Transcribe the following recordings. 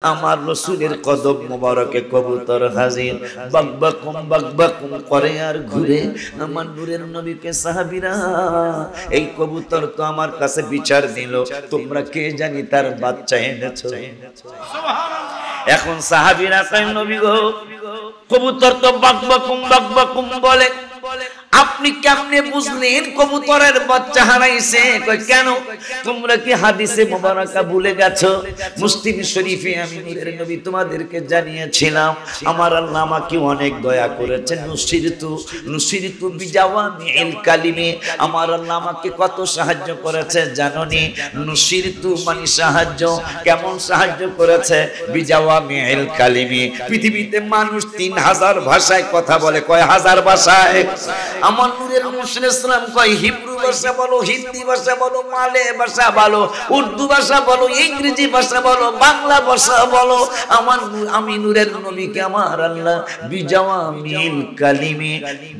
আমার রাসূলের কদম মোবারকে কবুতর হাজির বাকবাকুম করে আর ঘুরে আমার নূরের নবীকে সাহাবীরা এই কবুতর তো আমার কাছে বিচার দিল তোমরা কে জানি তার বাচ্চা এনেছো সুবহানাল্লাহ। এখন সাহাবীরা কয় নবী গো কবুতর তো বাকবাকুম বলে আপনি কেমনে বুঝলেন কবুতরের বাচ্চা হারাইছে? কই কেন তোমরা কি হাদিসে মুবারাকা ভুলে গেছো? মুসলিম শরীফে আমি নূরের নবী তোমাদেরকে জানিয়েছিলাম আমার আল্লাহ আমাকে অনেক দয়া করেছেন। নুসিরতু বিজাওয়ামিল কালিমে আমার আল্লাহ আমাকে কত সাহায্য করেছে জানোনি? নুসিরতু মানে সাহায্য, কেমন সাহায্য করেছে? বিজাওয়ামিল কালিমে। পৃথিবীতে মানুষ 3000 ভাষায় কথা বলে, কয় হাজার ভাষায়? আমার নূরের মুসলিম কয় হিব্রু ভাষা বলো, হিন্দি ভাষা বলো, মালে ভাষা বলো, উর্দু ভাষা বলো, ইংরেজি ভাষা বলো, বাংলা ভাষা বলো, আমি নূরের নবীকে আমার আল্লাহ বিজাওয়ামিল কালিমে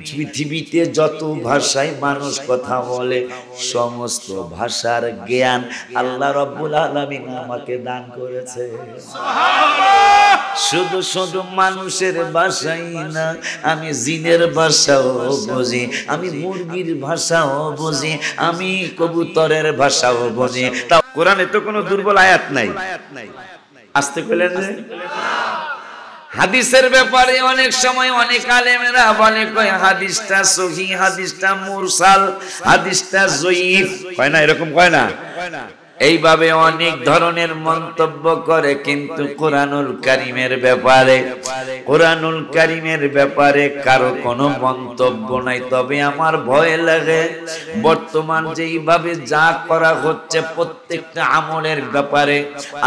পৃথিবীতে যত ভাষায় মানুষ কথা বলে সমস্ত ভাষার জ্ঞান আল্লাহ রাব্বুল আলামিন আমাকে দান করেছে। শুধু শুধু মানুষের ভাষাই না, আমি জিনের ভাষাও বুঝি, আমি মুরগির ভাষাও বুঝি, আমি কবুতরের ভাষাও বুঝি। তাও কোরআনে তো কোনো দুর্বল আয়াত নাই। আসতে কইলেন যে হাদিসের ব্যাপারে অনেক সময় অনেক আলেমেরা বলে কয় হাদিসটা সহিহ, হাদিসটা মুরসাল, হাদিসটা যঈফ, কয় না? এরকম কয় না? এইভাবে অনেক ধরনের মন্তব্য করে, কিন্তু কোরআনুল কারীমের ব্যাপারে কারো কোনো মন্তব্য নাই। তবে আমার ভয় লাগে বর্তমান যেইভাবে যা করা হচ্ছে প্রত্যেকটা আমলের ব্যাপারে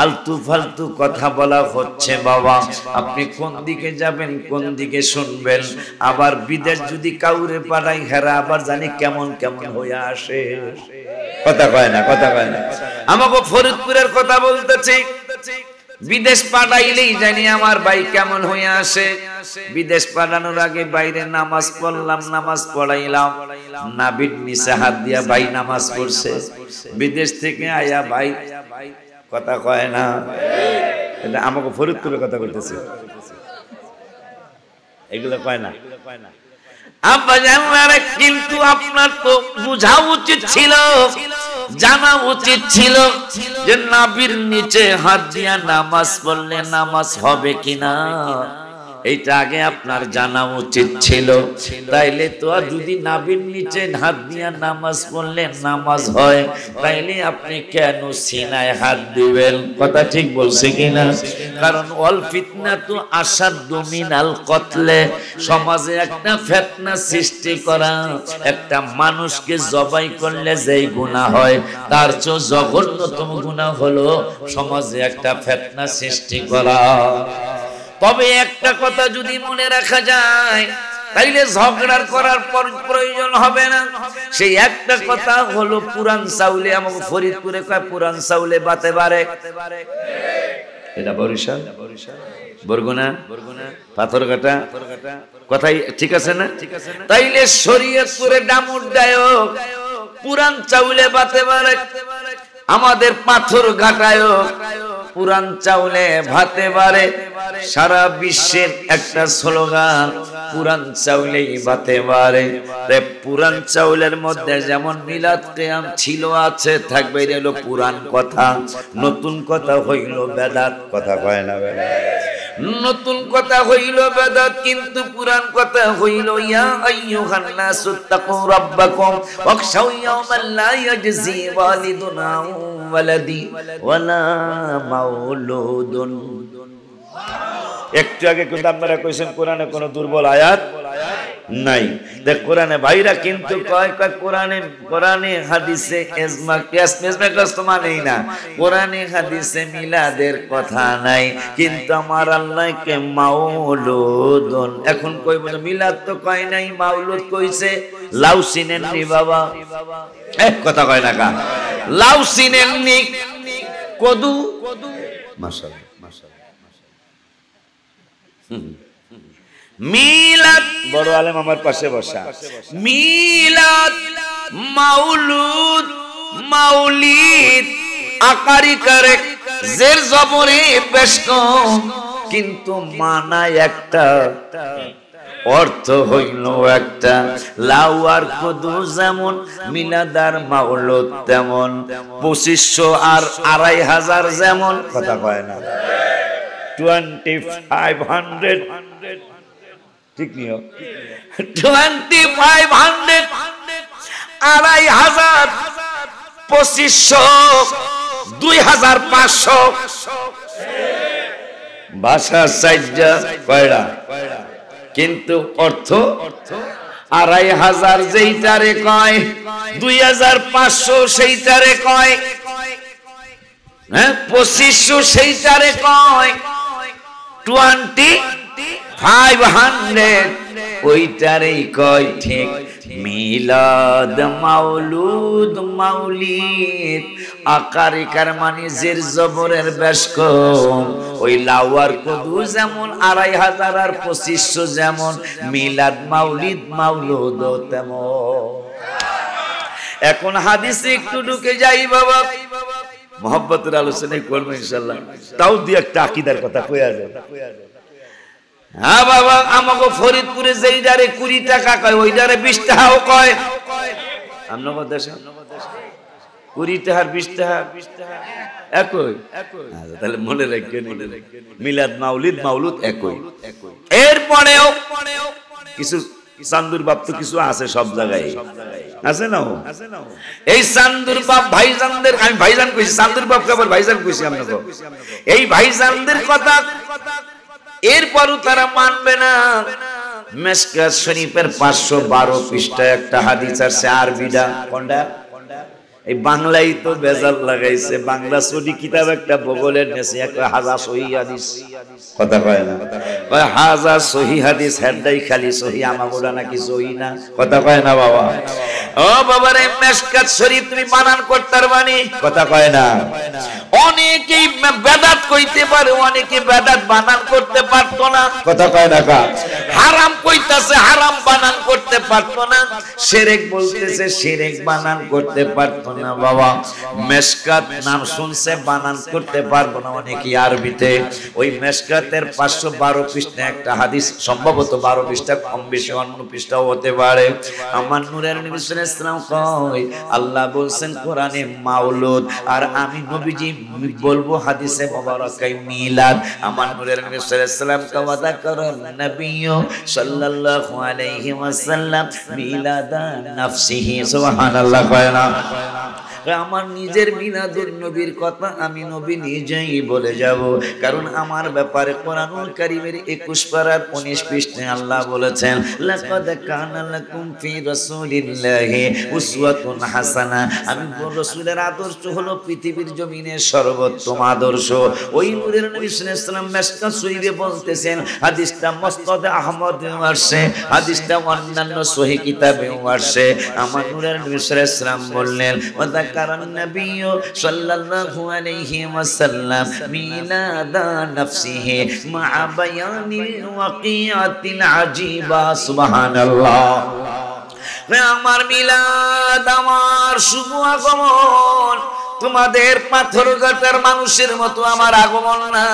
আলতু ফালতু কথা বলা হচ্ছে। বাবা আপনি কোন দিকে যাবেন, কোন দিকে শুনবেন? আবার বিদেশ যদি কাউরে পাঠাই হেরা আবার জানি কেমন কেমন হয়ে আসে। কথা কয় না? কথা কয় না? আমাকে ফরিদপুরের কথা বলতেছি, বিদেশ পাঠাইলেই জানি আমার ভাই কেমন হয়ে আসে। বিদেশ পাঠানোর আগে বাইরে নামাজ পড়লাম, নামাজ পড়াইলাম, নাবির নিচে হাত দিয়া ভাই নামাজ পড়ছে। বিদেশ থেকে আয়া ভাই, কথা কয় না? এটা আমাকে ফরিদপুরের কথা বলতেছে, এগুলো কয় না? কিন্তু আপনার তো বোঝা উচিত ছিল, জানা উচিত ছিল যে নাভির নিচে হাত দিয়া নামাজ পড়লে নামাজ হবে কিনা, এইটা আগে আপনার জানা উচিত ছিল। তাইলে তো যদি নাভির নিচে হাত দিয়া নামাজ পড়লে নামাজ হয়, তাইলে আপনি কেন সিনায় হাত দিবেন? কথা ঠিক বলছে কিনা? কারণ অল ফিতনাতু আশাদ্দু মিনাল কতলে, সমাজে একটা ফিতনা সৃষ্টি করা, একটা মানুষকে জবাই করলে যেই গুনাহ হয় তার চেয়ে জঘন্যতম গুনাহ হলো সমাজে একটা ফিতনা সৃষ্টি করা। তবে একটা কথা যদি মনে রাখা যায় তাইলে ঝগড়ার করার প্রয়োজন হবে না। সেই একটা কথা হলো পুরান চাউলে, আমাকে ফরিদপুরে কয় পুরান চাউলে বাতে পারে। এটা বরিশাল, বরগুনা, পাথরঘাটা, কথাই ঠিক আছে না? তাইলে শরীয়তপুরে ডামুর ডায়ক পুরান চাউলে বাতে পারে, আমাদের পাথর ঘাটায় পুরান চাউলে ভাতে পারে। সারা বিশ্বের একটা স্লোগান পুরান চাউলেই ভাতে পারে। পুরান চাউলের মধ্যে যেমন মিলাদ কিয়াম ছিল, আছে, থাকবে, এটা হলো পুরান কথা। নতুন কথা হইল বেদাত। কথা কয় না? নতুন কথা হইল বেদাত, কিন্তু পুরান কথা হইল ইয়া আইয়ুহান নাসু তাকু রাব্বাকুম ওয়াখশাউ ইয়াওমান লা ইয়াজজি ওয়ালিদুন আন ওয়ালাদি ওয়ালা মাউলুদুন। একটু আগে কিন্তু আপনারা কইছেন কোরআনে কোনো দুর্বল আয়াত নাই। দেখ কোরআনে ভাইরা কিন্তু কয় কোরআনে হাদিসে ইজমা কিয়াস তো মানেই না, কোরআনে হাদিসে মিলাদের কথা নাই, কিন্তু আমার আল্লাহকে মাউলুদুন এখন কইব না। মিলাদ তো কয় নাই, মাউলুদ কইছে। লাউ চিনেননি বাবা? এক কথা কয় না কা? লাউ চিনেননি? কদু, মাশাআল্লাহ মিলাদ, বড় আলেম আমার পাশে বসা। মিলাদ, মাউলুদ, মাউলিদ আকারি করে জের জবরে বেশ কম, কিন্তু মানা একটা, অর্থ হইল একটা। লাউ আর কদু যেমন, মিলাদ আর মাওলুদ তেমন, 2500 আর 2500 যেমন, কথা কয় না, 2500 ঠিক নিও, 2500 2500 2500 2500 ভাষা সাইজা কয়রা, কিন্তু অর্থ 2500 যেইটারে কয়, 2500 সেইটারে কয়, হ্যাঁ 2500 সেইটারে কয়, 2500 ওইটারেই কয় ঠিক। মিলাদ মাওলুদ মাউলিদ আকারিকার মানে জের জবরের বেশ কম। ওই লাউয়ার কদু যেমন 2500 আর 2500 যেমন, মিলাদ মাউলিদ মাউলুদ তেমন। এখন হাদিসে একটু ঢুকে যাই বাবা, মোহাব্বতের আলোচনায় করবো ইনশাআল্লাহ, তাও দিয়ে একটা আকীদার কথা কইয়া যায়। হ্যাঁ বাবা, আমাকে ফরিদপুরে যেইটারে 20 টাকা কয়, ওইটারে 20 টাকাও কয়। আপনার দেশে 20 টাকার 20 টাকা একই, তাহলে মনে রাখবেন মিলাদ মাউলিদ মাউলুদ একই। এরপরেও কিছু চান্দুর বাপ তো কিছু আছে, সব জায়গায় আছে না, এই চান্দুর বাপ ভাইজানদের, আমি ভাইজান কইছি, চান্দুর বাপ আবার ভাইজান কইছি আপনাকে, এই ভাইজানদের কথা এরপরও তারা মানবে না। মিশকাত শরীফের 512 পৃষ্ঠায় একটা হাদিস আছে, আরবিটা কোনটা, এই বাংলায় তো বেজাল লাগাইছে, বাংলা সহি কিতাব একটা বগলের নেছে, একটা হাজা সহি হাদিস, কথা কয় না, কয় হাজা সহি হাদিস, হেডাই খালি সহি, আমাগোড়া নাকি সহি না, কথা কয় না বাবা। ও বাবা রে, মিশকাত শরীফ তুমি বানান করতে পারবানি, কথা কয় না। অনেকেই বেদাত কইতে পারে, অনেকে বেদাত বানান করতে পারতো না, কথা কয় না। হারাম কইতাছে, হারাম বানান করতে পারতো না। শিরক বলতেছে, শিরক বানান করতে পারতো না বাবা। মিশকাত নাম শুনছে, বানান করতে পারবো না অনেকে আরবিতে। ওই মিশকাতের 512 পৃষ্ঠায় একটা হাদিস, সম্ভবত 12 পৃষ্ঠা, কম বেশি অন্য পৃষ্ঠাও হতে পারে। আমার নূরের নবী সাল্লাল্লাহু আলাইহি ওয়াসাল্লাম কয়, আল্লাহ বলছেন কোরআনে মাওলুদ, আর আমি নবীজি বলবো হাদিসে মুবারাকায় মিলাদ। আমার নূরের নবী সাল্লাল্লাহু আলাইহি ওয়াসাল্লাম ওয়াদা করেন, নবী সাল্লাল্লাহু আলাইহি ওয়াসাল্লাম মিলাদা নাফসিহি, সুবহানাল্লাহ কয় না। আমার নিজের মিলাদুন নবীর কথা আমি নবী নিজেই বলে যাব, কারণ আমার ব্যাপারে কোরআনুল কারীমের 21 পারার 19 পৃষ্ঠায় আল্লাহ বলেছেন, লাকাদ কানা লাকুম ফি রাসূলিল্লাহি উসওয়াতুন হাসানাহ। আমি রাসূলের আদর্শ হলো পৃথিবীর জমিনে সর্বোত্তম আদর্শ। ওই নূরের নবী সাল্লাল্লাহু আলাইহি ওয়াসাল্লাম মিশকাত শরীফে বলতেছেন, হাদিসটা মুসনাদ আহমদেও আসছে, হাদিসটা অন্যান্য সহিহ কিতাবেও আসছে। আমার নূরের নবী সাল্লাল্লাহু আলাইহি ওয়াসাল্লাম বললেন, কারণ নবী সাল্লাল্লাহু আলাইহি ওয়াসাল্লাম মিলাদা নাফসিহি মা বায়ানিল ওয়াকিয়াতিল আজিবা, সুবহানাল্লাহ। আমার মিলাদ, আমার শুভ আগমন তোমাদের পাথরঘাটার মানুষের মতো আমার আগমন না,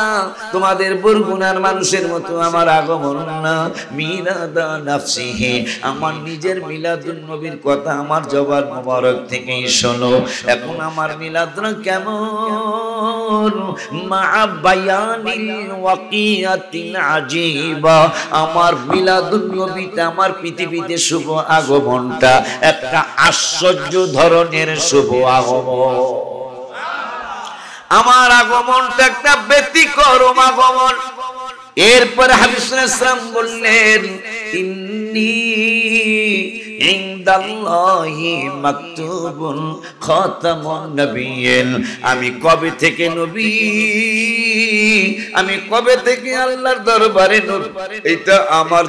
তোমাদের বরগুনার মানুষের মতো আমার আগমন না। মিলাদা নাফসিহি, আমার নিজের মিলাদুন নবীর কথা আমার জবান মোবারক থেকেই শোনো। এখন আমার মিলাদটা কেমন, মা বায়ানিল ওয়াকিয়াতিল আজিবা, আমার মিলাদুন নবীতে, আমার পৃথিবীতে শুভ আগমনটা একটা আশ্চর্য ধরনের শুভ আগমন। আমার আগমনটা একটা ব্যতিক্রম আগমন। এরপর হাবিব সাল্লাল্লাহু আলাইহি ওয়াসাল্লাম বললেন, ইন্নী ইনদাল্লাহি মাকতুবুন খাতামুন নবিয়্যিন, আমি কবে থেকে নবী, আমি কবে থেকে আল্লাহর দরবারে নবী, এটা আমার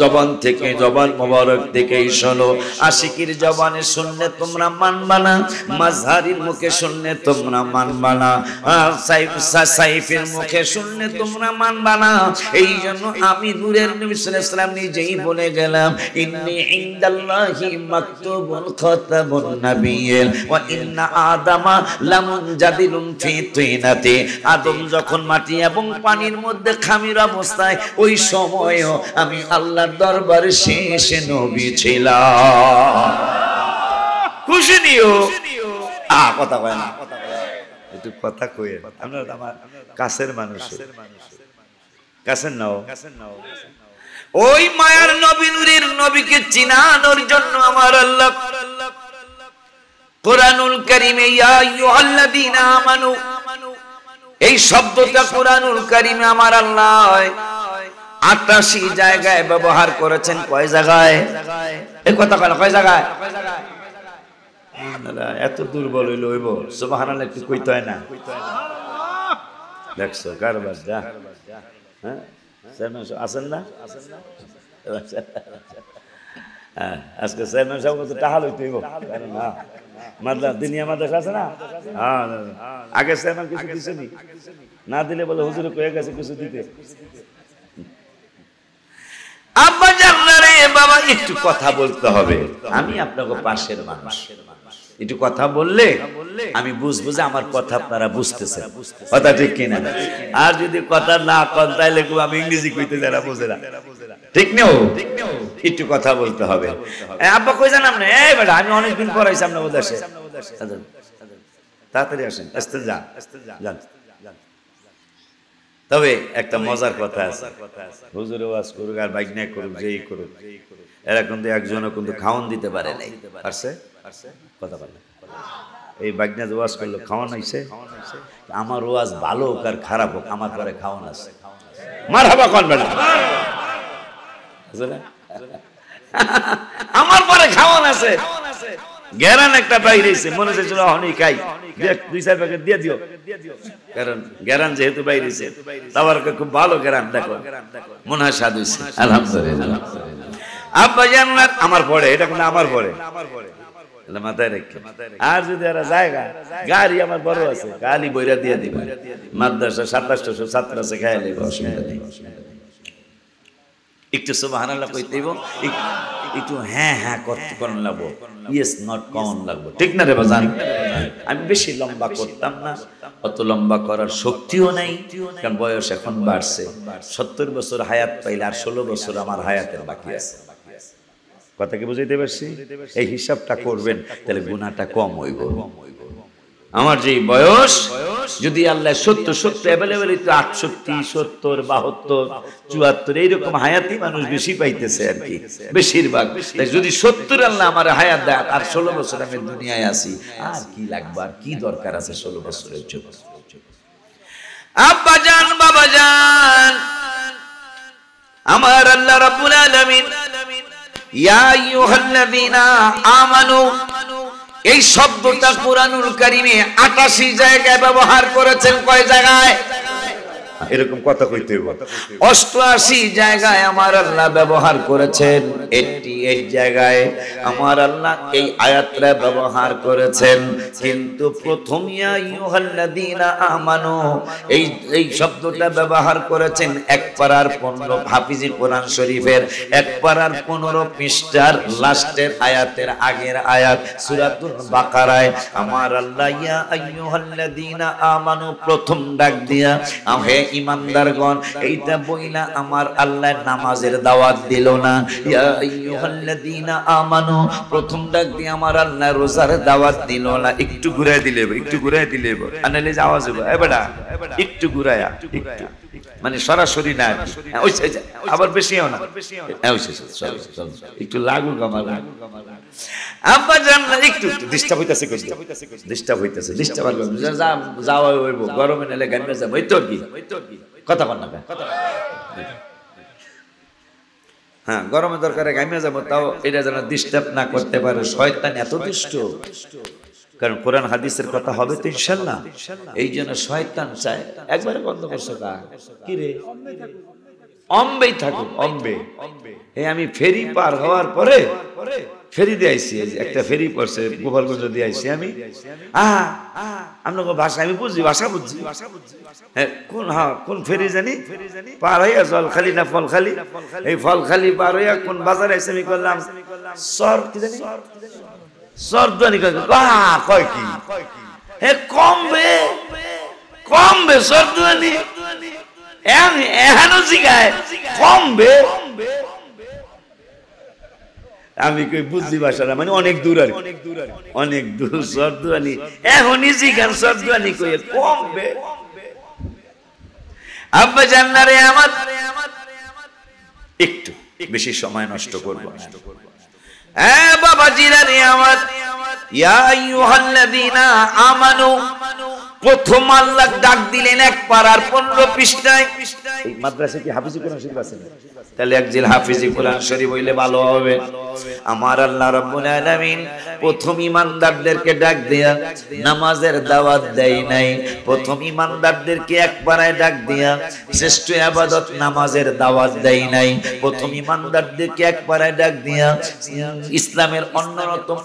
জবান থেকে, জবান মোবারক থেকেই শোনো। আশিকির জবানে শুনলে তোমরা মানবা না, মাযহারির মুখে শুনলে তোমরা মানবা না, সাইফের মুখে শুনলে তোমরা মানবা না। এই জন্য আমি নূরের নবী সাল্লাল্লাহু আলাইহি ওয়াসাল্লাম নিজেই বলে গেলাম, ইন্নী ইনদাল্লাহি মাকতুবুল খাতামুন নাবিয়্যিন ওয়া ইন্না আদামা লামুনজাদিলুন ফি তিনাতি। আদম যখন মাটি এবং পানির মধ্যে খামির অবস্থায়, ওই সময়ও আমি আল্লাহর দরবারে শেষ নবী ছিলাম। খুশি নিও কথা কয় না, একটু কথা কয়ে। আপনারা আমার কাছের মানুষ, কাছের নাও। ওই মায়ার নবী, নূরের নবীকে চিনানোর জন্য আমার আল্লাহ কুরআনুল কারীমে ইয়া আইয়ুহাল্লাযীনা আমানু, এই শব্দটা কুরআনুল কারীমে আমার আল্লাহ ৮৮ জায়গায় ব্যবহার করেছেন। কয় জায়গায়? এই কথা কয় জায়গায়? এত দুর্বল হইল হইব? সুবহানাল্লাহ একটু কইতে হয় না? দেখছো কারবার যা। হ্যাঁ আছেন না? আজকে চেয়ারম্যান সাহেব তো টাকা লইতে হইব না, মাদ্রাসা দিনিয়া মাদ্রাসা আছে না? হ্যাঁ, আগে চেয়ারম্যান কিছু দিছে নি? না দিলে বলে হুজুরে কয়ে গেছে কিছু দিতে। আব্বা জানলা রে বাবা, একটু কথা বলতে হবে। আমি আপনাকে পাশের মানুষ, একটু কথা বললে আমি বুঝবো যে আমার কথা আপনারা বুঝতেছেন। কথা ঠিক কিনা? আর যদি কথা না কন তাইলে আমি ইংরেজি কইতে যারা বোঝে না, ঠিক নেও? একটু কথা বলতে হবে। আব্বা কই জানাম না? এই বেটা আমি অনেকদিন পর আইছি আপনার দেশে, তাড়াতাড়ি আসেন, আসতে যান। তবে একটা মজার কথা আছে, হুজুরে ওয়াজ করুক আর বাইকনা করুক, যেই করুক, এরা কিন্তু একজনও কিন্তু খাওয়ান দিতে পারে নাই। পারছে? কথা বলে এই বাইকনা যে ওয়াজ করলো খাওয়ান হইছে। আমার ওয়াজ ভালো হোক আর খারাপ হোক, আমার পরে খাওয়ান আছে। মারহাবা কোন বেটা, আমার পরে খাওয়ান আছে। গ্যারান একটা বাইরেছে, মনে হচ্ছে অনেক খাই, 2-4 প্যাকেট দিয়ে দিও। কারণ গ্যারান যেহেতু বাইরেছে, তার খুব ভালো গ্যারান, দেখো মনে হয় স্বাদ হয়েছে। আলহামদুলিল্লাহ। আব্বা জান্নাত আমার পরে, এটা কিন্তু আমার পরে মাথায় রেখে। আর যদি এরা জায়গা গাড়ি আমার বড় আছে, গাড়ি বইরা দিয়ে দিবে। মাদ্রাসা 2700 ছাত্র আছে, খাইয়া নেবে, অসুবিধা নেই। একটু সুবহানাল্লাহ কইতে হইব, একটু হ্যাঁ হ্যাঁ করতে লাগবো, ইয়েস নট কমন লাগবো, ঠিক না রে বাজান? আমি বেশি লম্বা করতাম না, অত লম্বা করার শক্তিও নাই, কারণ বয়স এখন বাড়ছে। 70 বছর হায়াত পাইলে আর 16 বছর আমার হায়াতের বাকি আছে। কথা কি বুঝাইতে পারছি? এই হিসাবটা করবেন, তাহলে গুনাহটা কম হইব। আমার যে বয়স, যদি আল্লাহ 70 অ্যাভেলেবেল, 68, 70, 72, 74 এইরকম হায়াতি মানুষ বেশি পাইতেছে আর কি, বেশিরভাগ। যদি 70 আল্লাহ আমার হায়াত দেয় আর 16 বছর আমি দুনিয়ায় আছি, আর কি লাগবে, আর কি দরকার আছে 16 বছরের জন্য? আব্বা জান, বাবা জান, আমার আল্লাহ রাব্বুল আলামিন ইয়া আইয়ুহাল্লাযীনা আমানু, এই শব্দটা কুরআনুল কারীমে 88 জায়গায় ব্যবহার করেছেন। কয় জায়গায়? এরকম কথা কইতে হইব। 88 জায়গায় আমার আল্লাহ ব্যবহার করেছেন। 88 জায়গায় আমার আল্লাহ এই আয়াতটা ব্যবহার করেছেন। কিন্তু প্রথম ইয়া আইয়ুহাল্লাযীনা আমানু, এই শব্দটা ব্যবহার করেছেন 1 পারার 15 হাফিজি কোরআন শরীফের 1 পারার 15 পৃষ্ঠার লাস্টের আয়াতের আগের আয়াত সূরাতুল বাকারায় আমার আল্লাহ ইয়া আইয়ুহাল্লাযীনা আমানু প্রথম ডাক দিয়া, হে ইমানদারগণ, এইটা বইলা আমার আল্লাহ নামাজের দাওয়াত দিল না। ইয়া আইয়ুহাল্লাযীনা আমানু প্রথম ডাক দিয়ে আমার আল্লাহ রোজার দাওয়াত দিল না। একটু ঘুরায় দিলে, একটু ঘুরায় দিলে আনালে আওয়াজ হবে, এ বেটা একটু ঘুরায়া, একটু মানে সরাসরি না, আবার বেশিও না, একটু লাগুক আমার আব্বা জান। একটু ডিস্টার্ব হইতাছে, ডিস্টার্ব হইতাছে, ডিস্টার্ব যাওয়া হইব, গরমে নেলে গান্না যাবো, এই তো কি কথা বল না। হ্যাঁ, গরমে দরকারে গাইমে যাবো, তাও এটা যেন ডিস্টার্ব না করতে পারে। শয়তান এত দুষ্ট, কারণ কোরআন হাদিসের কথা হবে তো ইনশাআল্লাহ। এই জন্য শয়তান চায় একবারে বন্ধ করছো। কি রে অম্বেই থাকুক, অম্বে। এই আমি ফেরি পার হওয়ার পরে ফেরি দিয়ে আইসি, একটা ফেরি পড়ছে গোপালগঞ্জ দিয়ে আইসি আমি। আপনার ভাষা আমি বুঝি, ভাষা বুঝছি। কোন ফেরি জানি পার হইয়া জলখালি না ফলখালি, এই ফলখালি পার হইয়া কোন বাজারে আইসি আমি করলাম সর কি জানি সরদানি কয় কি হে কমবে কমবে সরদানি এহানো জিগায় কমবে। আমি কই বুঝলি ভাষাটা মানে অনেক দূর আর অনেক দূর সরদানি এখনই জিগান সরদানি কই কমবে। আব্বা জান্নারে আমার একটু বেশি সময় নষ্ট করব না। হ্যাঁ বাবা জিরারে আমার ইয়া আইয়ুহাল্লাযীনা আমানু প্রথম আল্লাহ ডাক দিলেন এক পারার 15 পৃষ্ঠায়। এই মাদ্রাসায় কি হাফিজি কোরআন শরীফ আছে? তাহলে একজিল হাফিজি কোরআন শরীফ হইলে ভালো হবে। আমার আল্লাহ রাব্বুল আলামিন প্রথম ঈমানদারদেরকে ডাক দেয়া নামাজের দাওয়াত দেয় নাই। প্রথম ঈমানদারদেরকে এক পারায় ডাক দেয়া শ্রেষ্ঠ ইবাদত নামাজের দাওয়াত দেয় নাই। প্রথম ঈমানদারদেরকে এক পারায় ডাক দেয়া ইসলামের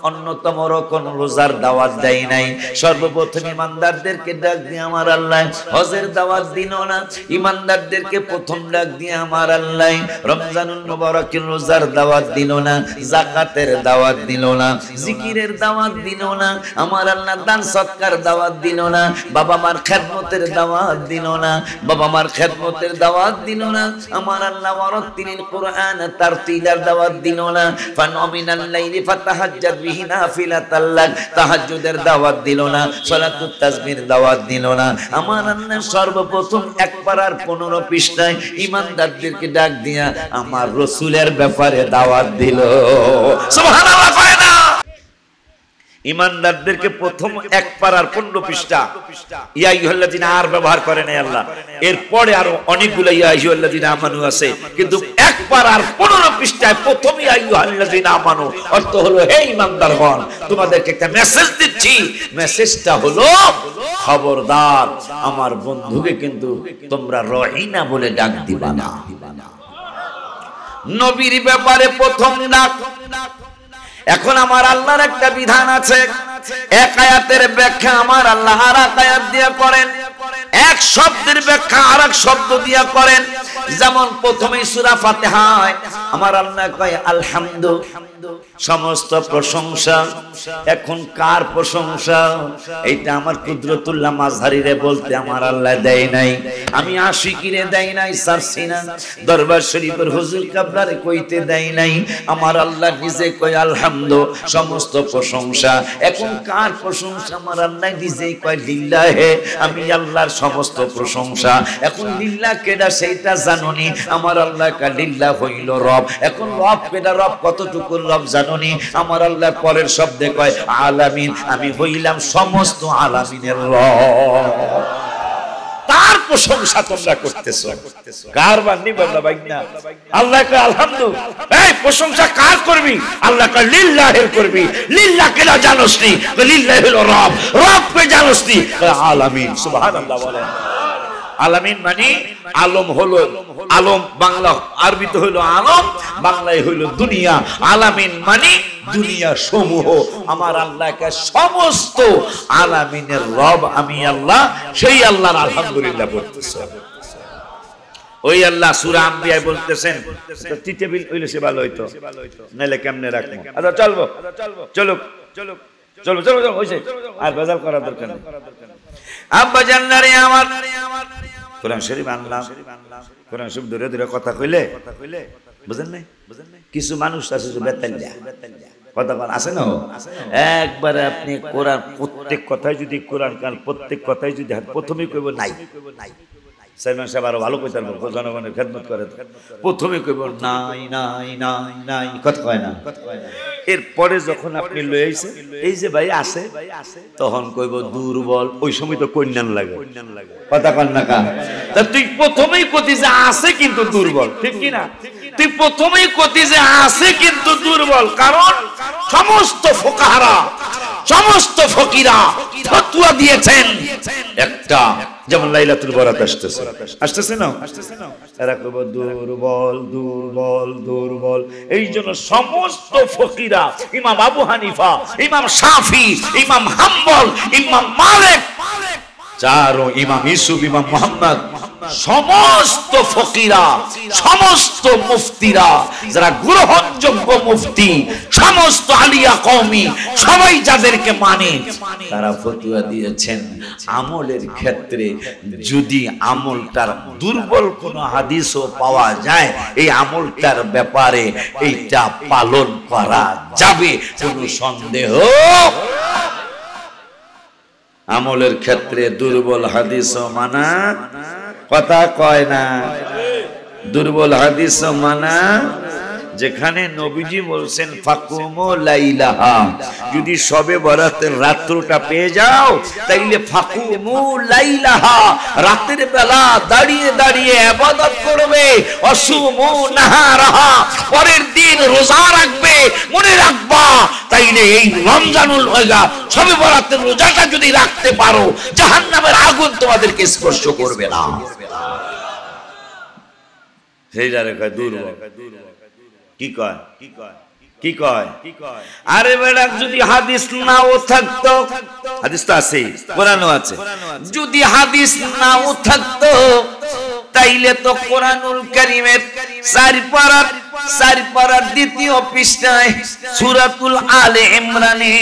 অন্যতম রকম রোজার দাওয়াত দেয় নাই। সর্বপ্রথম ঈমানদারদেরকে ডাক দিয়ে আমার আল্লাহ হজের দাওয়াত দিল না। ঈমানদারদেরকে প্রথম ডাক দিয়ে আমার আল্লাহ রমজানুল মুবারকের রোজার দাওয়াত দিল না, যাকাতের দাওয়াত দিল না, জিকিরের দাওয়াত দিল না, আমার আল্লাহ দান সৎকার দাওয়াত দিল না, বাবা মার খেদমতের দাওয়াত দিল না, বাবা মার খেদমতের দাওয়াত দিল না, আমার আল্লাহ ওয়ারাত্তিলিল কুরআন তারতিলার দাওয়াত দিল না, ফানমিনাল লাইলি ফাতাহাজ্জাদ বিহি নাফিলাতাল লাক তাহাজ্জুদের দাওয়াত দিল না, সালাতুত তাসবিহর দাওয়াত দিল না। আমার আল্লাহ সর্বপ্রথম এক পারার 15 পৃষ্ঠায় ঈমানদারদেরকে ডাক দিয়া আমার রাসূলের ব্যাপারে দাওয়াত দিল। সুবহানাল্লাহ কয় না? ঈমানদারদেরকে প্রথম এক পারার 15 পৃষ্ঠা ইয়া আইয়ুহাল্লাযীনা আর ব্যবহার করে নাই আল্লাহ। এরপরে আরো অনেকগুলো ইয়া আইয়ুহাল্লাযীনা আমানু আছে, কিন্তু এক পারার 15 পৃষ্ঠায় প্রথম ইয়া আইয়ুহাল্লাযীনা আমানু অর্থ হলো হে ঈমানদারগণ, তোমাদেরকে একটা মেসেজ দিচ্ছি। মেসেজটা হলো খবরদার আমার বন্ধুকে কিন্তু তোমরা রহিনা বলে ডাক দিবা না। নবীর ব্যাপারে প্রথম ডাক। এখন আমার আল্লাহর একটা বিধান আছে, এক আয়াতের ব্যাখ্যা আমার আল্লাহ আর এক আয়াত দিয়ে করেন, এক শব্দের ব্যাখ্যা আর এক শব্দ দিয়ে করেন। যেমন প্রথমে সূরা ফাতিহায় আমার আল্লাহ কয় আলহামদু, সমস্ত প্রশংসা। এখন কার প্রশংসা? এইটা আমার কুদরতুল্লাহ মাযহারিরে বলতে আমার আল্লাহ দেয় নাই, আমি আশিকিরে দেয় নাই, সারসিনা দরবার শরীফের হুজুর কাবলারে কইতে দেয় নাই। আমার আল্লাহ নিজে কয় আলহামদু, সমস্ত প্রশংসা। এখন কার প্রশংসা? আমার আল্লাহ নিজেই কয় লিল্লাহে, আমি আল্লাহর সমস্ত প্রশংসা। এখন লিল্লাহ কেডা সেইটা জানোনি? আমার আল্লাহ কয় লিল্লাহ হইল রব। এখন রব কেডা? রব কতটুকু রব জানোনি? আমার আল্লাহ পরের শব্দে কয় আলামিন, আমি হইলাম সমস্ত আলামিনের রব। তার প্রশংসা তোমরা করতেছো, কার বান্দি বান্দা বাইনা? আল্লাহ কয় আলহামদু, এই প্রশংসা কার করবি? আল্লাহ কয় লিল্লাহের করবি। লিল্লাহ কেডা জানোস নি? লিল্লাহ হলো রব। রব কে জানোস নি? আলামিন। সুবহানাল্লাহ বলেন। আলামিন মানে আলম হলো, আলম বাংলা আরবিতে হইলো আলম, বাংলায় হইলো দুনিয়া। আলামিন মানে দুনিয়া সমূহ। আমার আল্লাহকে সমস্ত আলামিনের রব আমি আল্লাহ, সেই আল্লাহর আলহামদুলিল্লাহ বলতেছে। ওই আল্লাহ সূরা আম্বিয়ায় বলতেছেন, টি টেবিল হইলে সে ভালো হইতো, নাইলে কেমনে রাখবো? আচ্ছা চলবো, চলো চলো চলো চলো চলো হইছে, আর বেজাল করার দরকার নেই। আব্বা জান্নারে আমার কোরআন শরীফ আনলাম, কোরআন শরীফ ধরে ধরে কথা কইলে বুঝেন নাই? কিছু মানুষ আছে যে বেতাল্লা কথা বল আছে না, একবারে আপনি কোরআন প্রত্যেক কথাই যদি কোরআন কাল প্রত্যেক কথাই যদি প্রথমেই কইব নাই, সাইমান সাহেব আরো ভালো কইতে পারবো, জনগণের খেদমত করে, প্রথমে কইব নাই নাই নাই নাই, কথা কয় না। এরপরে যখন আপনি লই আইছে এই যে ভাই আছে, তখন কইব দুর্বল। ওই সময় তো কন্যান লাগে, কথা কন না কা? তা তুই প্রথমেই কতি যে আছে কিন্তু দুর্বল, ঠিক কি না? তুই প্রথমেই কতি যে আছে কিন্তু দুর্বল, কারণ সমস্ত ফোকাহারা সমস্ত ফকিরা ফতোয়া দিয়েছেন একটা যেমন লাইলাতুল বরাত আসতেছে না, এরা কইব দুর্বল দুর্বল দুর্বল। এই জন্য সমস্ত ফকিরা, ইমাম আবু হানিফা, ইমাম শাফি, ইমাম হাম্বল, ইমাম মালিক, চারো ইমাম ইউসুফ, ইমাম মুহাম্মদ, সমস্ত ফকিরা, সমস্ত মুফতিরা যারা গ্রহণযোগ্য মুফতি, সমস্ত আলিয়া কওমি সবাই যাদেরকে মানে, তারা ফতোয়া দিয়েছেন আমলের ক্ষেত্রে যদি আমলটার দুর্বল কোনো হাদিসও পাওয়া যায়, এই আমলটার ব্যাপারে এইটা পালন করা যাবে, কোনো সন্দেহ। আমলের ক্ষেত্রে দুর্বল হাদিসও মানা, কথা কয় না, দুর্বল হাদিসও মানা। যেখানে নবীজি বলছেন ফাকুমু লাইলাহা, যদি শবে বরাতের রাত্রটা পেয়ে যাও তাইলে ফাকুমু লাইলাহা, রাতের বেলা দাঁড়িয়ে দাঁড়িয়ে ইবাদত করবে, অসুমু নাহারাহা, পরের দিন রোজা রাখবে। মনে রাখবা, তাইলে এই রমজানুল ওয়াগা শবে বরাতের রোজাটা যদি রাখতে পারো, জাহান্নামের আগুন তোমাদেরকে স্পর্শ করবে না। সেইটারে কয় দুর্বল। কি কয়? কি কয়? আরে বেটা, যদি হাদিস নাও থাকতো, হাদিস তো আছে, কোরআনও আছে, যদি হাদিস নাও থাকতো তাইলে তো কোরআনুল কারীমের 4 পারার দ্বিতীয় পৃষ্ঠায় সূরাতুল আলে ইমরানে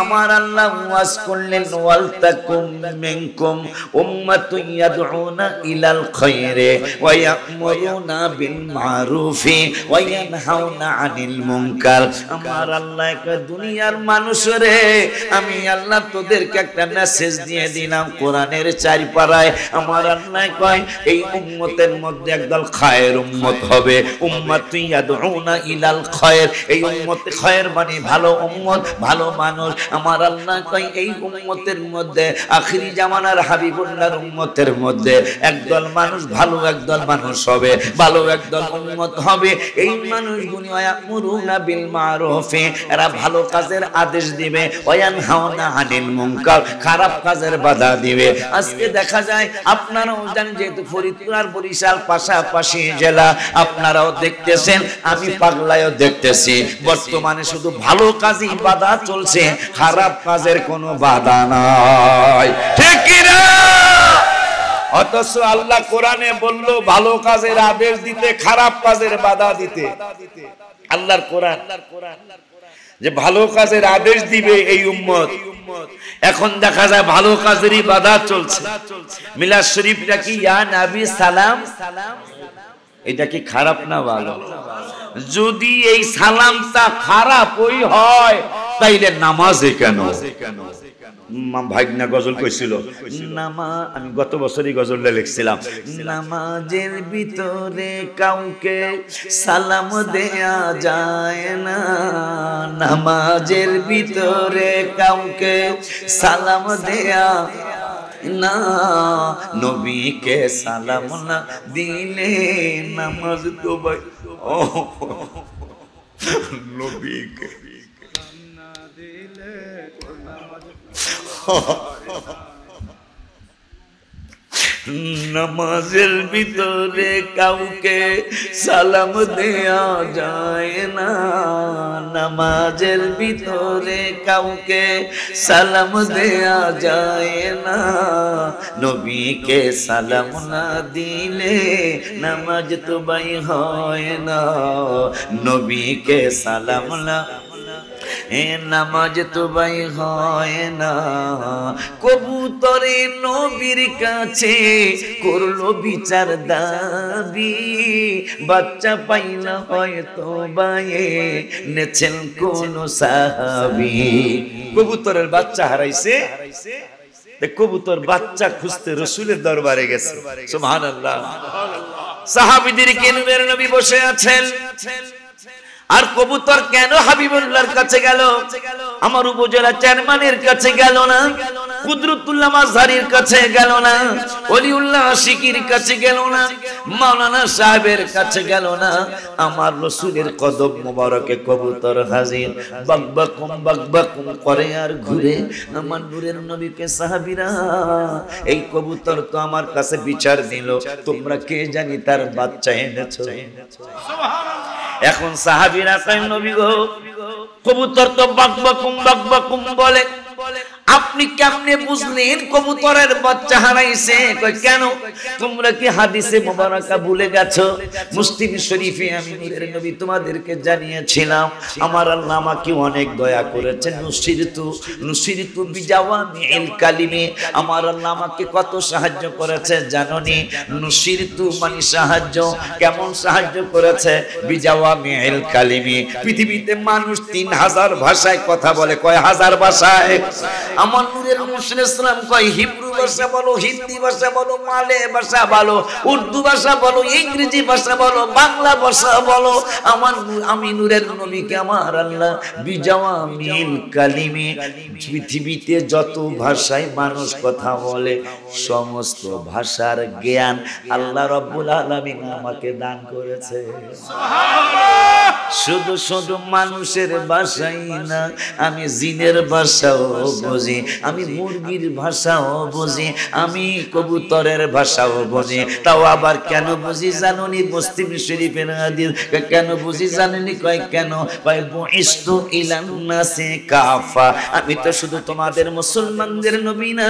আমার আল্লাহ ওয়াজ করলেন, ওয়াল তাকুম মিনকুম উম্মাতুন ইয়াদউনা ইলাল খায়রি ওয়া ইয়া'মুরুনা বিল মারুফি ওয়া ইয়ানহাউনা আনিল মুনকার। আমার আল্লাহ কয়, দুনিয়ার মানুষরে আমি আল্লাহ তোদেরকে একটা মেসেজ দিয়ে দিলাম কোরআনের 4 পারায়। আমার আল্লাহ কয়, এই উম্মতের মধ্যে একদল খায়ের উম্মত হবে, উম্মাতুন ইয়াদউনা ইলাল খায়র, এই উম্মত খায়র মানে ভালো উম্মত, ভালো মানুষ। আমার আল্লাহ কয়, এই উম্মতের মধ্যে আখিরি জামানার হাবিবুল্লাহর উম্মতের মধ্যে একদল মানুষ ভালো, একদল মানুষ হবে, ভালো একদল উম্মত হবে। এই মানুষগুলো ইয়া'মুরুনা বিল মারুফি, এরা ভালো কাজের আদেশ দিবে, ওয়া ইয়ানহাউনা আনিল মুনকার, খারাপ কাজের বাধা দিবে। আজকে দেখা যায়, আপনারাও জানেন, যেহেতু ফরিদপুর আর বরিশাল পাশাপাশি জেলা, আপনারাও দেখতেছেন, আমি পাগলায়ও দেখতেছি, বর্তমানে শুধু ভালো কাজই বাধা চলছে, খারাপ কাজের কোনো বাধা নাই, ঠিক কি না? অথচ আল্লাহ কোরআনে বলল ভালো কাজের আদেশ দিতে, খারাপ কাজের বাধা দিতে। আল্লাহর কোরআন যে ভালো কাজের আদেশ দিবে এই উম্মত, এখন দেখা যায় ভালো কাজেরই বাধা চলছে। মিলাদ শরীফটা কি ইয়া নবী সালাম, এটা কি খারাপ না ভালো? যদি এই সালামটা খারাপ ওই হয় তাইলে নামাজে কেন? ভাগনা গজল কইছিল, আমি গত বছরই গজলটা লিখছিলাম, নামাজের ভিতরে কাউকে সালাম দেয়া যায় না, নামাজের ভিতরে কাউকে সালাম দেয়া না, নবীকে সালাম না দিলে নামাজ তো ভাই, নবীকে নামাজের ভিতরে কাউকে সালাম দেয়া যায় না, নামাজের ভিতরে কাউকে সালাম দেয়া যায় না, নবীকে সালাম না দিলে নামাজ তো ভাই হয় না, নবীকে সালাম না নামাজ তো ভাই হয় না। কবুতরে নবীর কাছে করলো বিচার দাবি, বাচ্চা পাইলা হয়তো বাইয়ে নেছেন কোন সাহাবী। কবুতরের বাচ্চা হারাইছে, কবুতর বাচ্চা খুঁজতে রাসূলের দরবারে গেছে। সুবহানাল্লাহ। সাহাবীদেরকে নূরের নবী বসে আছেন, আর কবুতর কেন হাবিবুল্লাহর কাছে গেল, আমার উপজেলা চেয়ারম্যানের কাছে গেল না? কুদরতুল্লাহ মাঝহারির কাছে গেল না, ওলিউল্লাহ আশিকির কাছে গেল না, মাওলানা সাহেবের কাছে গেল না, আমার রাসূলের কদম মোবারকে কবুতর হাজির, বাকবাকুম করে আর ঘুরে। আমার নূরের নবীকে সাহাবীরা, এই কবুতর তো আমার কাছে বিচার দিল, তোমরা কে জানি তার বাচ্চা এনেছো। সুবহানাল্লাহ। এখন সাহাবীরা কয় নবী গো, কবুতর তো বাকবাকুম বলে, আপনি কেমনে বুঝলেন কবুতরের বাচ্চা হারাইছে? কই কেন, তোমরা কি হাদিসে মোবারকা ভুলে গেছো? মুসলিম শরীফে আমি নূরের নবী তোমাদেরকে জানিয়েছিলাম, আমার আল্লাহ আমাকে অনেক দয়া করেছেন। নুসিরতু বিজাওয়ামিল কালিমে, আমার আল্লাহ আমাকে কত সাহায্য করেছে জানোনি? নুসিরতু মানে সাহায্য, কেমন সাহায্য করেছে? বিজাওয়ামিল কালিমে। পৃথিবীতে মানুষ 3000 ভাষায় কথা বলে, কয় হাজার ভাষায়? আমার নূরের মুসলিম কয় হিব্রু ভাষা বলো, হিন্দি ভাষা বলো, মালে ভাষা বলো, উর্দু ভাষা বলো, ইংরেজি ভাষা বলো, বাংলা ভাষা বলো, আমি নূরের নবীকে আমার আল্লাহ বিজাওয়ামিল কালিমে, পৃথিবীতে যত ভাষায় মানুষ কথা বলে সমস্ত ভাষার জ্ঞান আল্লাহ রাব্বুল আলামিন আমাকে দান করেছে। শুধু শুধু মানুষের ভাষাই না, আমি জিনের ভাষাও বুঝি, আমি মুরগির ভাষাও বুঝি, আমি কবুতরের ভাষাও বুঝি। তাও আবার কেন বুঝি জানুনি? মুসলিম শরীফের হাদিস। কেন বুঝি জানেনি? কয় কেন? কয় বুইস্তু ইলান নাসি কাফা, আমি তো শুধু তোমাদের মুসলমানদের নবী না,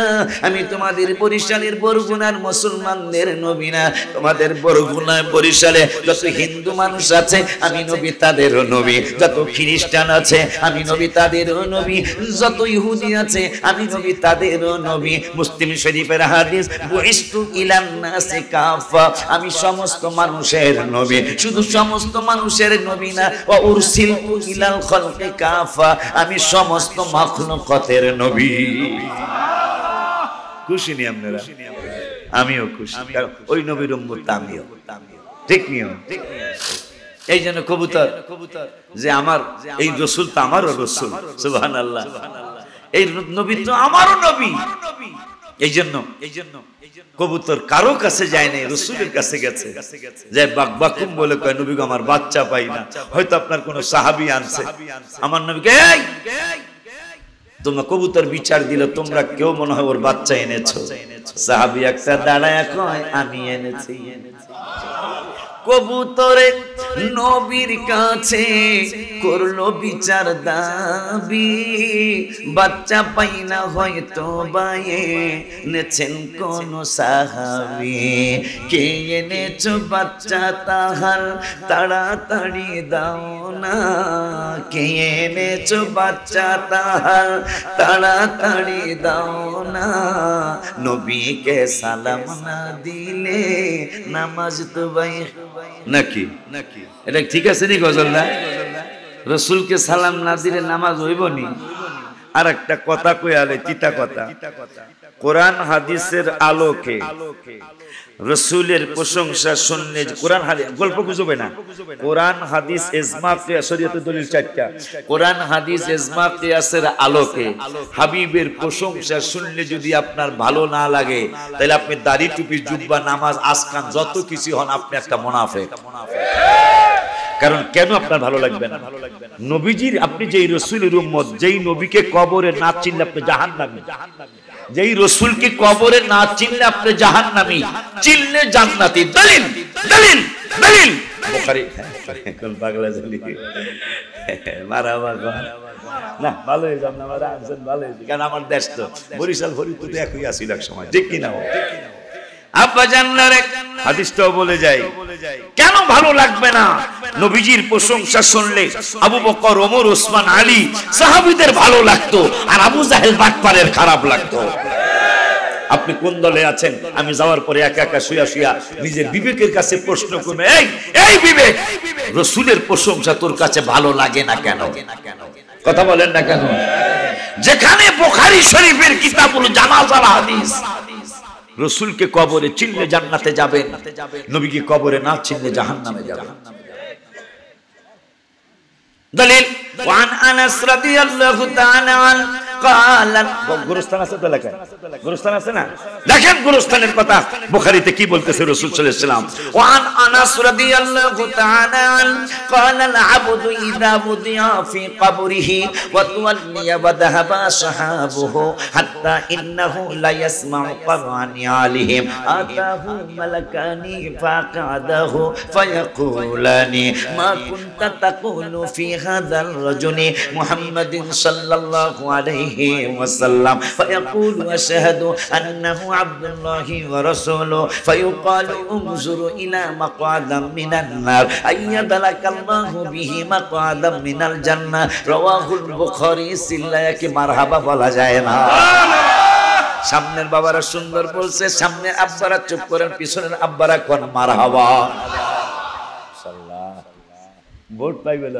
আমি তোমাদের বরিশালের বরগুনার মুসলমানদের নবী না, তোমাদের বরগুনায় বরিশালে যত হিন্দু মানুষ আছে আমি নবী তাদেরও নবী, যত খ্রিস্টান আছে আমি নবী তাদেরও নবী, যত ইহুদি আছে আমি নবী তাদেরও নবী। মুসলিম শরীফের হাদিস, বুইস্তু ইলান নাসি কাফা, আমি সমস্ত মানুষের নবী, শুধু সমস্ত মানুষের নবী না, ওয়া উরসিলতু ইলাল খালকি কাফা, আমি সমস্ত মাখলুকাতের নবী। খুশি নি আপনারা? আমিও খুশি, কারণ ওই নবীর উম্মত আমিও। ঠিক নিও। এই জন্য কবুতর যে আমার এই রাসূল তো আমারও রাসূল, সুবহানাল্লাহ, এই নবী তো আমারও নবী। এই জন্য কবুতর কারো কাছে যায় না, রাসূলের কাছে গেছে। যে বাকবাকুম বলে কয় নবী গো আমার বাচ্চা পাই না, হয়তো আপনার কোন সাহাবী আনছে, আমার নবীকে এই তোমরা কবুতর বিচার দিল, তোমরা কেউ মনে হয় ওর বাচ্চা এনেছো। সাহাবী একটা দাঁড়ায় কয় আমি এনেছি। কবুতরে নবীর কাছে করলো বিচার দাবি, বাচ্চা পাই না হয়তো বাইয়ে নেছেন কোন সাহাবী, কে এনেছো বাচ্চা তাহার তাড়াতাড়ি দাও না, কে এনেছো বাচ্চা তাহার তাড়াতাড়ি দাও না, নবীকে সালাম না দিলে নামাজ তো ভাই নাকি? এটা ঠিক আছে নি গজল না? রাসূলকে সালাম না দিলে নামাজ হইব নি? আর একটা কথা কই আলে চিতা কথা, কোরআন হাদিসের আলোকে রাসূলের প্রশংসা শুনলে, কোরআন হাদিস গল্প গুজবে না, কোরআন হাদিস ইজমা কিয়াস শরীয়তের দলিল 4টা, কোরআন হাদিস ইজমা কিয়াসের আলোকে হাবিবের প্রশংসা শুনলে যদি আপনার ভালো না লাগে, তাহলে আপনি দাড়ি টুপি জুব্বা নামাজ আজকান যত কিছু হন, আপনি একটা মুনাফিক। কারণ কেন আপনার ভালো লাগবে না? নবীজির, আপনি যেই রাসূলের উম্মত, যেই নবীকে কবরে না চিনলে আপনি জাহান্নামী, যেই রাসূলকে কবরে না চিনলে আপনি জাহান্নামী, চিনলে জান্নাতি। দলিল দলিল দলিল বুখারী। কোন পাগলা জানি মারাবা না, ভালো হয়ে যান, আমরা আছেন ভালো হয়েছে, কারণ আমার দেশ তো বরিশাল ফরিদপুর তো একই আছিল এক সময়, ঠিক কি না? আব্বা জান্নারে হাদিসটাও বলে যায়, কেন ভালো লাগবে না? নবীজির প্রশংসা শুনলে আবু বকর, ওমর, ওসমান, আলী সাহাবীদের ভালো লাগতো, আর আবু জাহেল বাটপারের খারাপ লাগতো। আপনি কোন দলে আছেন? আমি যাওয়ার পরে একা একা শুয়া শুয়া নিজের বিবেকের কাছে প্রশ্ন করবে, এই বিবেক, রাসূলের প্রশংসা তোর কাছে ভালো লাগে না কেন? কথা বলেন না কেন? যেখানে বুখারী শরীফের কিতাবুল জানাজার হাদিস, রাসূলকে কবরে চিনলে জান্নাতে যাবেন, নবীকে কবরে না চিনলে জাহান্নামে যাবেন। দলিল, ওয়ান আনাস রাদিয়াল্লাহু তাআলা আন قال গোরস্থান আছে তো এলাকায় গোরস্থান আছে না দেখেন গোরস্থানের কথা বুখারীতে কি বলতেছে রাসূল সাল্লাল্লাহু আলাইহি ওয়াসাল্লাম ওয়ান আনাস রাদিয়াল্লাহু তাআলা قال العبد اذا وضع في قبره وتولي وذهب صحابه حتى انه لا يسمع قرعا عليهم اتاه ملكان فقعده فيقولان ما كنت تقول في هذا الرجل محمد صلى الله عليه وسلم فيقول أشهد أنه عبد الله ورسوله فيقال انظر إلى مقعدا من النار أيد لك الله به مقعدا من الجنة رواه البخاري সিল্লায় কি মারহাবা বলা যায় না সামনের বাবারা সুন্দর বলছে সামনের আব্বারা চুপ করেন পিছনের আব্বারা কোন মারহাবা সাল্লাল্লাহ ভোট পাইবে না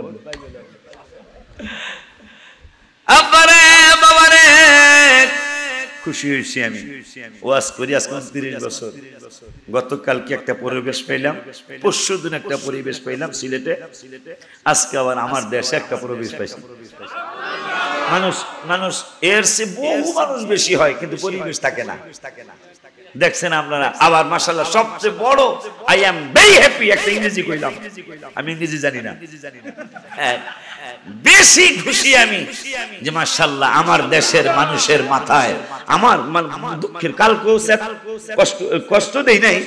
আব্বারে বাবারে খুশি হইছি আমি ওয়াজ করি আজকে 30 বছর গতকালকে একটা পরিবেশ পেলাম পরশুদিন একটা পরিবেশ পেলাম সিলেটে আজকে আবার আমার দেশে একটা পরিবেশ পাইছি মানুষ এর চেয়ে বহু মানুষ বেশি হয় কিন্তু পরিবেশ থাকে না দেখছেন আপনারা আবার মাশাআল্লাহ সবচেয়ে বড় আই এম ভেরি হ্যাপি একটা ইংরেজি কইলাম আমি ইংরেজি জানি না বেশি খুশি আমি যে মাশাআল্লাহ আমার দেশের মানুষের মাথায় আমার দুঃখের কালকেও কষ্ট দেই নাই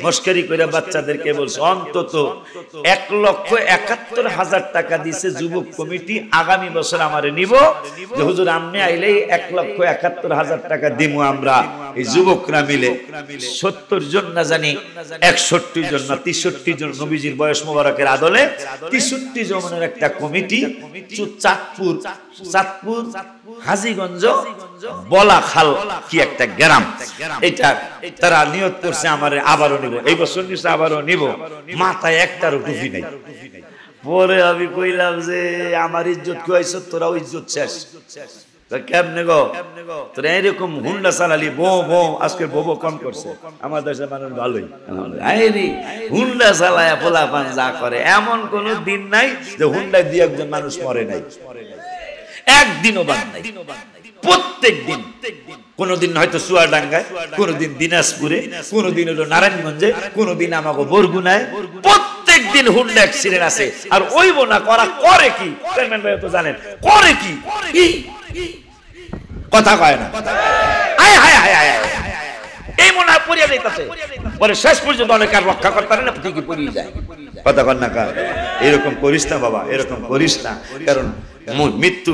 মস্করি করে বাচ্চাদেরকে বলছে অন্তত 1,71,000 টাকা দিয়েছে যুবক কমিটি আগামী বছর আমারে নিব যে হুজুর আপনি আইলেই 1,71,000 টাকা দিমু আমরা এই যুবকরা মিলে 70 জন না জানি 61 জন না 63 জন নবীজির বয়স মোবারকের আদলে 63 জনের একটা কমিটি চাঁদপুর হাজীগঞ্জ বলাখাল কি একটা গ্রাম এটা তারা নিয়ত করছে আমারে আবারও নিব এই বছর নিছে আবারও নিব মাথায় একটারও টুপি নাই পরে আমি কইলাম যে আমার ইজ্জত কইছ তোরাও ইজ্জত শেষ কেমনে গো তোরা এরকম হুন্ডা চালালি বো আজকে বো কম করছে আমার দেশের মানুষ ভালোই হুন্ডা চালায় পোলাপান যা করে এমন কোন দিন নাই যে হুন্ডা দিয়ে একজন মানুষ মরে নাই একদিনও বাদ নাই প্রত্যেক দিন কোনদিন হয়তো চুয়াডাঙ্গায় কোনদিন দিনাজপুরে কোনদিন হলো নারায়ণগঞ্জে কোনদিন আমাকে বরগুনায় প্রত্যেক দিন হুন্ডা অ্যাক্সিডেন্ট আছে আর ওইব না করা করে কি চেয়ারম্যান ভাই তো জানেন করে কি কথা কয় না আয় হায় হায় হায় এই মনে হয় পড়িয়া যাইতাছে পরে শেষ পর্যন্ত অনেক আর রক্ষা করতে পারে না ঠিকই পড়িয়ে যায় কথা কন না কা এরকম করিস না বাবা এরকম করিস না কারণ মৃত্যু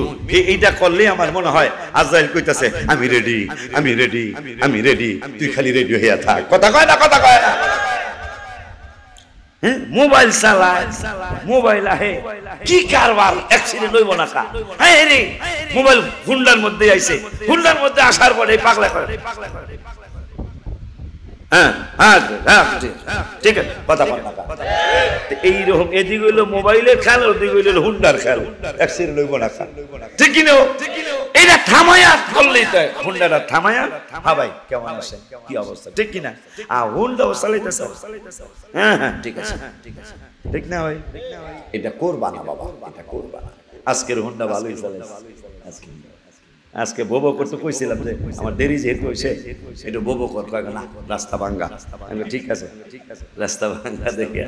এইটা করলে আমার মনে হয় আজরাইল কইতাছে আমি রেডি আমি রেডি আমি রেডি তুই খালি রেডি হইয়া থাক কথা কয় না কথা কয় না মোবাইল চালায় মোবাইল আহে কি কারবার অ্যাক্সিডেন্ট হইব না কা হ্যাঁ রে মোবাইল হুন্ডার মধ্যে আইছে হুন্ডার মধ্যে আসার পরে পাগলা করে হ্যাঁ হ্যাঁ ঠিক আছে কথা বল না এইরকম এদিকে হইলো মোবাইলের খেল ওদিকে হইলো হুন্ডার খেল অ্যাক্সিডেন্ট হইব না ঠিক কি না এইটা থামায়া করলেই তো হুন্ডাটা থামায়া হ্যাঁ ভাই কেমন আছেন কি অবস্থা ঠিক কি না হুন্ডা চালাইতেছে হ্যাঁ হ্যাঁ ঠিক আছে ঠিক না ভাই এটা করবা না বাবা এটা করবা না আজকের হুন্ডা ভালোই চালাইছে আজকে বোবো করতে কইছিলাম যে আমার দেরি যেহেতু হইছে একটু বোবো কর কয় না রাস্তা ভাঙ্গা ঠিক আছে রাস্তা ভাঙ্গা দেখে